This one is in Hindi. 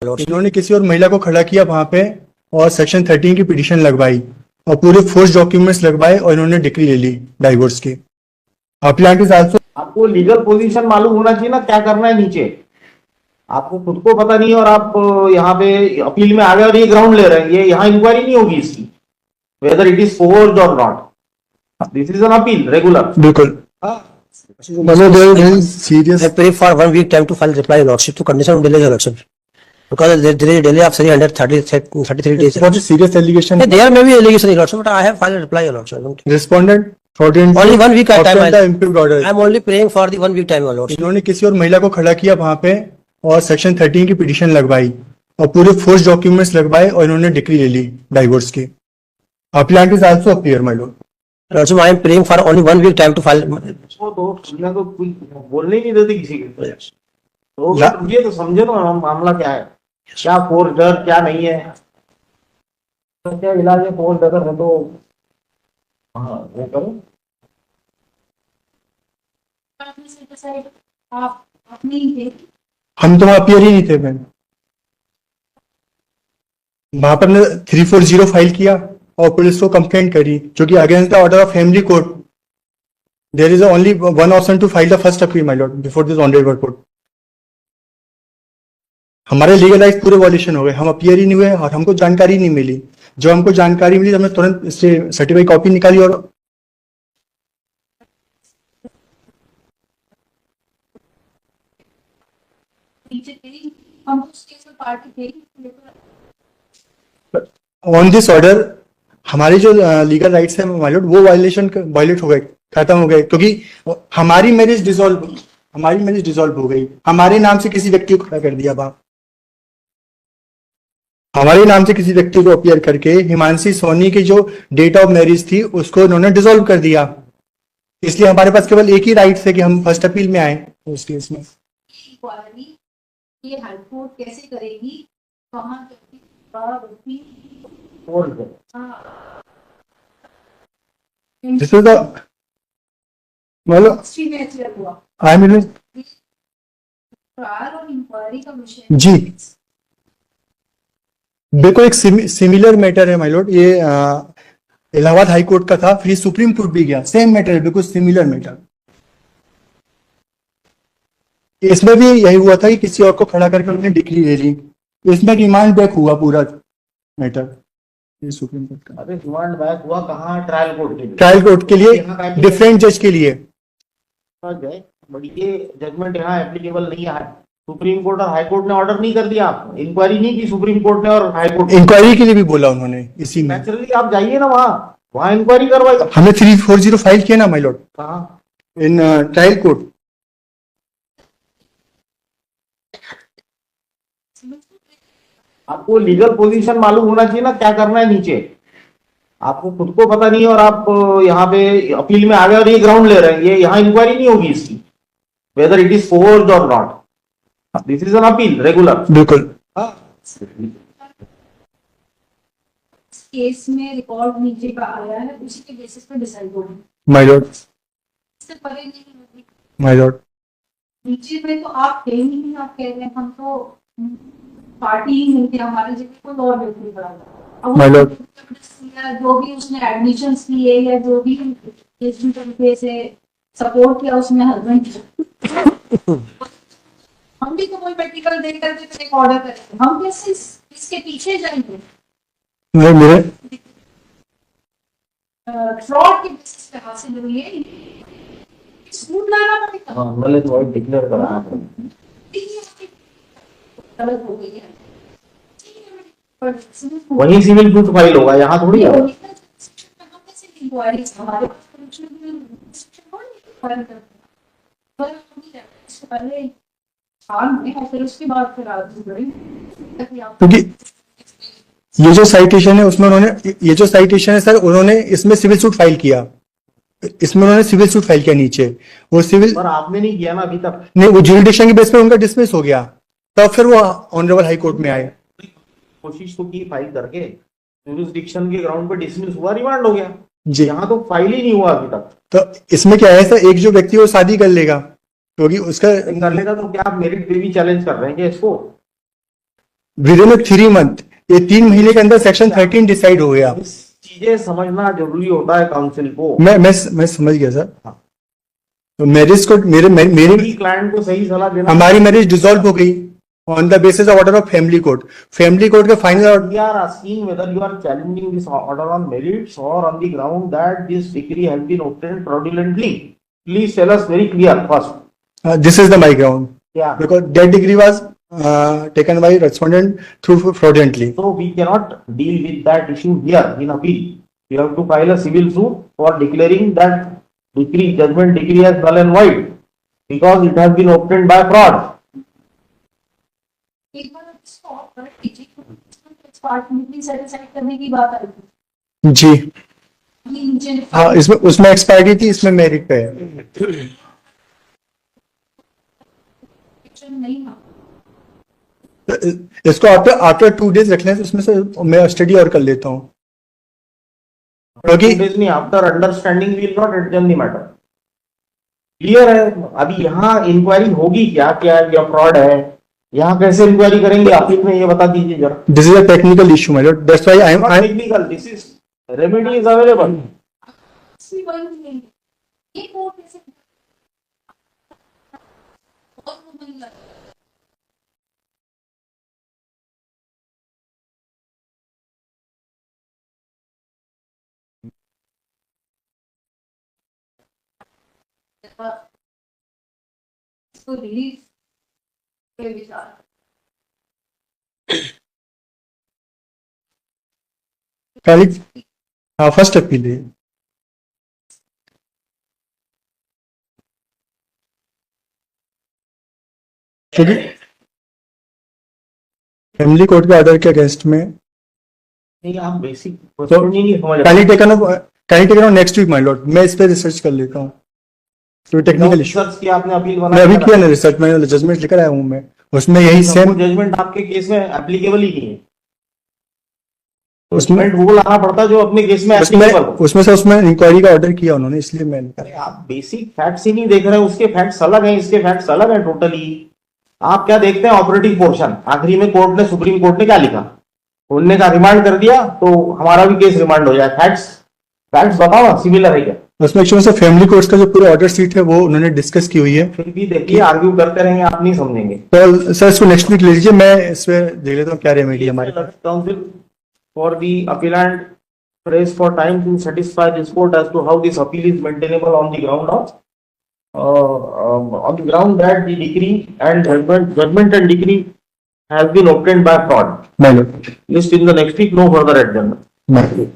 इन्होंने किसी और महिला को खड़ा किया वहां पे और सेक्शन 13 की पिटीशन लगवाई और पूरे फोर्स डॉक्यूमेंट्स लगवाए और इन्होंने डिक्री ले ली डाइवोर्स की। Appellate is also. आपको लीगल पोजीशन मालूम होना चाहिए ना, क्या करना है नीचे। आपको खुद को पता नहीं और आप यहाँ पे अपील में आ गए और ये ग्राउंड ले रहे हैं। ये यहाँ इंक्वायरी नहीं होगी इसकी, वेदर इट इज फोर्स्ड और not. This is an appeal regular. बिल्कुल serious. I pray for 1 week time to file reply lordship to condition of delay election because there is a delay of 333 days. What is serious allegation? There may be allegation lordship, but I have filed a reply lordship. Respondent fraudulent Only 1 week time. obtained the improved order. I am only praying for the 1 week time lordship. इन्होंने किसी और महिला को खड़ा किया वहां पे और सेक्शन 13 की पिटीशन लगवाई और पूरे फोर्स डॉक्यूमेंट्स लगवाए और इन्होंने डिक्री ले ली डाइवोर्स की। Appellate is also appear my Lord. Lordship, I am praying for only 1 week time to file. इसको तो बोलने ही नहीं देते किसी को। तो ये तो समझे ना मामला क्या है, क्या फोर्स डर क्या नहीं है, तो क्या इलाज है। फोर्स डर है तो हाँ वो करो। हम तो वहां अपीयर ही नहीं थे मैम। वहां पर 340 फाइल किया और पुलिस को कंप्लेंट करी जो कि against the order of family court. There is only one option to file the first appeal my lord before this honourable court. हमारे लीगल राइट पूरे वॉल्यूशन हो गए, हम अपीयर ही नहीं हुए और हमको जानकारी नहीं मिली। जो हमको जानकारी मिली तो हमने तुरंत इससे सर्टिफाइड कॉपी निकाली और ऑन दिस ऑर्डर हमारी जो लीगल राइट्स है माय लॉर्ड वो वायलेट हो गए, खत्म हो गए, क्योंकि हमारी मैरिज डिसॉल्व हो गई। हमारे नाम से किसी व्यक्ति को खड़ा कर दिया वहां, हमारे नाम से किसी व्यक्ति को अपीयर करके हिमांशी सोनी की जो डेट ऑफ मैरिज थी उसको इन्होंने डिसॉल्व कर दिया। इसलिए हमारे पास केवल एक ही राइट है कि हम फर्स्ट अपील में आए उस केस में। ये हाई कोर्ट कैसे करेगी, कहाँ दिस इज द मतलब आई एम इंक्वायरी का विषय जी बिल्कुल एक सिमिलर मैटर है माय लॉर्ड। ये इलाहाबाद हाई कोर्ट का था, फिर सुप्रीम कोर्ट भी गया, सेम मैटर है, बिल्कुल सिमिलर मैटर। इसमें भी यही हुआ था कि किसी और को खड़ा करके उन्होंने डिग्री ले ली। इसमें रिमांड बैक हुआ पूरा मैटर ये सुप्रीम कोर्ट का। अरे रिमांड बैक हुआ कहाँ? ट्रायल कोर्ट के लिए। ट्रायल कोर्ट के लिए, डिफरेंट जज के लिए। बट ये जजमेंट यहाँ एप्लीकेबल नहीं है। सुप्रीम कोर्ट और हाई कोर्ट ने ऑर्डर नहीं कर दिया, आपको इंक्वायरी नहीं की सुप्रीम कोर्ट ने और हाई कोर्ट। इंक्वायरी के लिए भी बोला उन्होंने इसी में। नेचुरली आप जाइए ना वहाँ इंक्वायरी करवाई। हमने 340 फाइल किया ना माय लॉर्ड। कहाँ? In trial court. आपको लीगल पोजीशन मालूम होना चाहिए ना, क्या करना है नीचे। आपको खुद को पता नहीं और आप यहाँ पे अपील में आ गए और ये ग्राउंड ले रहे हैं। ये यहाँ इंक्वायरी नहीं होगी इसकी, वेदर इट इज फोर्स्ड और not. This is an appeal regular. बिल्कुल केस में रिकॉर्ड नीचे का आया है, उसी के बेसिस पे डिसाइड होगी माय लॉर्ड। इससे परे नहीं होगी। माय लॉर्ड नीचे में तो आप थे ही नहीं, आप कह रहे हैं हम तो पार्टी ही नहीं थी, हमारे जगह कोई और व्यक्ति खड़ा माय लॉर्ड। जो भी उसने एडमिशंस लिए या जो भी इस तरीके से सपोर्ट किया उसमें हस्बैंड हम भी तो कोई प्रैक्टिकल देख करके एक ऑर्डर करेंगे, हम कैसे इसके पीछे जाएंगे। मेरे फ्रॉड के बेसिस पे हासिल हुई है, स्मूथ लाना पड़ेगा। गलत वर्ड डिक्लेयर करा, गलत हो गई है, वही सिविल सूट फाइल होगा, यहाँ थोड़ी है। क्योंकि ये जो साइटेशन है उसमें उन्होंने, ये जो साइटेशन है सर, उन्होंने इसमें सिविल सूट फाइल किया, इसमें उन्होंने सिविल सूट फाइल किया नीचे। वो सिविल पर आपने नहीं किया ना अभी तक। नहीं, वो ज्यूरिडिक्शन के बेस पे उनका डिसमिस हो गया, तब फिर वो ऑनरेबल हाई कोर्ट में आए। कोशिश तो की फाइल करके, ज्यूरिसडिक्शन के ग्राउंड पे डिसमिस हुआ, रिमांड हो गया जी। यहाँ तो फाइल ही नहीं हुआ अभी तक। तो इसमें क्या है सर, एक जो व्यक्ति वो शादी कर लेगा क्योंकि उसका कर लेगा, तो क्या आप मेरिट पे भी चैलेंज कर रहे हैं क्या इसको? विद इन 3 मंथ, ये 3 महीने के अंदर सेक्शन 13 डिसाइड हो गया। इस चीजें समझना जरूरी होता है काउंसिल को। मैं समझ गया सर। तो मैरिज को मेरे क्लाइंट को सही सलाह देना। हमारी मैरिज डिसॉल्व हो गई on the basis of order of family court. Family court का final We are asking whether you are challenging this order on merits or on the ground that this decree has been obtained fraudulently. Please tell us very clear first. This is the my ground Yeah. because that degree was taken by respondent through fraudulently. So we cannot deal with that issue here in appeal. You have to file a civil suit for declaring that judgment decree as null and void because it has been obtained by fraud. एक बार इसको और कर कीजिए, इस पार्ट में भी सेटिस्फाई करने की बात आई जी ये नीचे हाँ, इसमें उसमें एक्सपायरी थी, इसमें मेरिट पे है। नहीं था। इसको आफ्टर 2 days रख लें तो उसमें से मैं स्टडी और कर लेता हूँ क्योंकि After understanding we will not adjourn the matter. Clear है। अभी यहाँ इंक्वायरी होगी क्या क्या या फ्रॉड है, यहाँ कैसे इंक्वायरी करेंगे आप में ये बता दीजिए जरा। This is a technical issue my Lord, that's why I am technical, this is remedy is available. ये कोर्ट कैसे और वो महिला इसको रिलीज के विचार खाली हाँ फर्स्ट अपील है। क्योंकि फैमिली कोर्ट के ऑर्डर के अगेंस्ट में नहीं, आप बेसिक क्वेश्चन ही नहीं समझ can taken on next week my lord, मैं इस पे रिसर्च कर लेता हूँ। तो टेक्निकल इशू रिसर्च किया आपने, अपील मैं बनाया, अभी किया ना रिसर्च, मैंने जजमेंट लेकर आया हूँ मैं, उसमें यही सेम जजमेंट आपके केस में एप्लीकेबल ही नहीं है। उसमें जजमेंट वो लाना पड़ता है जो अपने केस में एप्लीकेबल हो। उसमें इंक्वायरी का ऑर्डर किया उन्होंने, इसलिए मैंने अरे आप बेसिक फैक्ट्स ही नहीं देख रहे हैं, उसके फैक्ट्स अलग हैं, इसके फैक्ट्स अलग हैं टोटली। आप क्या देखते हैं ऑपरेटिव पोर्शन, आखिरी में कोर्ट ने, सुप्रीम कोर्ट ने क्या लिखा, उन्होंने कहा रिमांड कर दिया तो हमारा भी केस रिमांड हो जाए। फैक्ट्स बताओ ना, सिमिलर है क्या? उसमें एक्चुअली से फैमिली कोर्ट्स का जो पूरा ऑर्डर सीट है वो उन्होंने डिस्कस की हुई है। फिर भी देखिए आर्ग्यू करते रहेंगे, आप नहीं समझेंगे। तो सर इसको नेक्स्ट वीक ले लीजिए, मैं इस पे देख लेता हूँ क्या रेमेडी हमारे पास। Counsel for the appellant prays for time to satisfy this court as to how this appeal is maintainable on the ground of on the ground that the decree and judgment and decree has been obtained by fraud. My lord. List in the next week, no further adjournment. My lord.